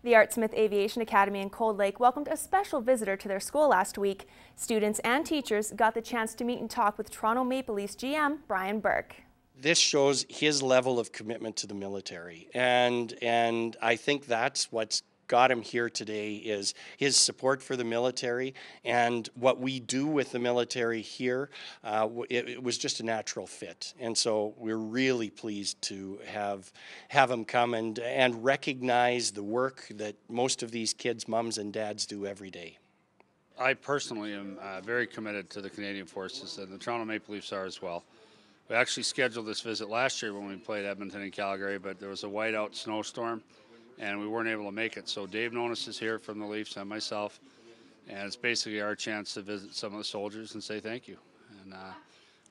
The Art Smith Aviation Academy in Cold Lake welcomed a special visitor to their school last week. Students and teachers got the chance to meet and talk with Toronto Maple Leafs GM Brian Burke. This shows his level of commitment to the military, and I think that's what's got him here today is his support for the military, and what we do with the military here, it was just a natural fit. And so we're really pleased to have him come and recognize the work that most of these kids' mums and dads do every day. I personally am very committed to the Canadian Forces, and the Toronto Maple Leafs are as well. We actually scheduled this visit last year when we played Edmonton and Calgary, but there was a whiteout snowstorm and we weren't able to make it. So Dave Nonis is here from the Leafs and myself, and it's basically our chance to visit some of the soldiers and say thank you. And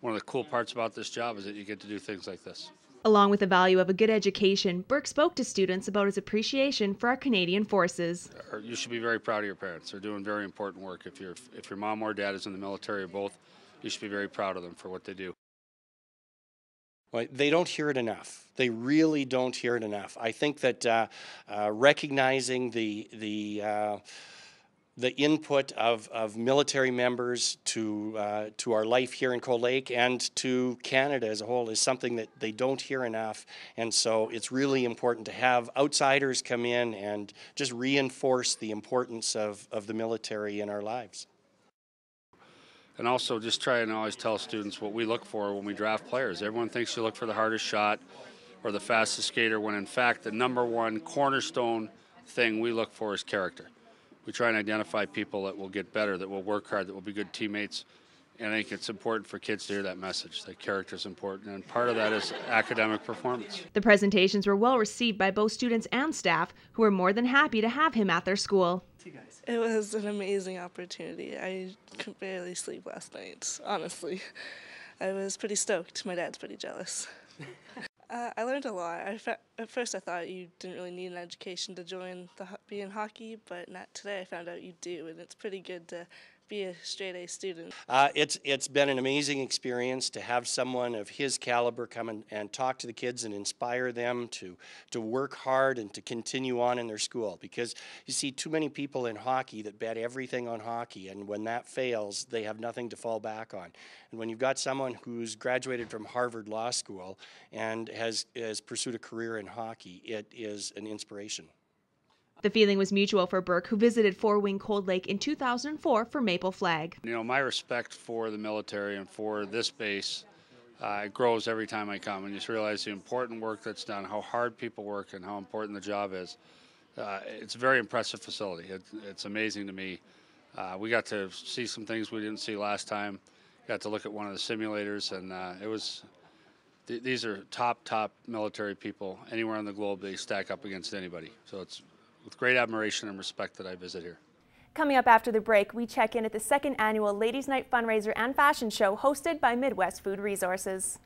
one of the cool parts about this job is that you get to do things like this. Along with the value of a good education, Burke spoke to students about his appreciation for our Canadian forces. You should be very proud of your parents. They're doing very important work. If your mom or dad is in the military or both, you should be very proud of them for what they do. Well, they don't hear it enough. They really don't hear it enough. I think that recognizing the input of military members to our life here in Cold Lake and to Canada as a whole is something that they don't hear enough. And so it's really important to have outsiders come in and just reinforce the importance of the military in our lives. And also just try and always tell students what we look for when we draft players. Everyone thinks you look for the hardest shot or the fastest skater, when in fact the #1 cornerstone thing we look for is character. We try and identify people that will get better, that will work hard, that will be good teammates. And I think it's important for kids to hear that message, that character is important, and part of that is academic performance. The presentations were well received by both students and staff, who were more than happy to have him at their school. It was an amazing opportunity. I could barely sleep last night, honestly. I was pretty stoked. My dad's pretty jealous. I learned a lot. At first I thought you didn't really need an education to be in hockey, but today I found out you do, and it's pretty good to be a straight-A student. It's been an amazing experience to have someone of his caliber come and talk to the kids and inspire them to work hard and to continue on in their school, because you see too many people in hockey that bet everything on hockey, and when that fails they have nothing to fall back on. And when you've got someone who's graduated from Harvard Law School and has pursued a career in hockey, it is an inspiration. The feeling was mutual for Burke, who visited Fort Wayne Cold Lake in 2004 for Maple Flag. You know, my respect for the military and for this base it grows every time I come, and you just realize the important work that's done, how hard people work, and how important the job is. It's a very impressive facility. It's amazing to me. We got to see some things we didn't see last time. Got to look at one of the simulators, and these are top military people. Anywhere on the globe, they stack up against anybody. So it's with great admiration and respect that I visit here. Coming up after the break, we check in at the second annual Ladies' Night fundraiser and fashion show hosted by Midwest Food Resources.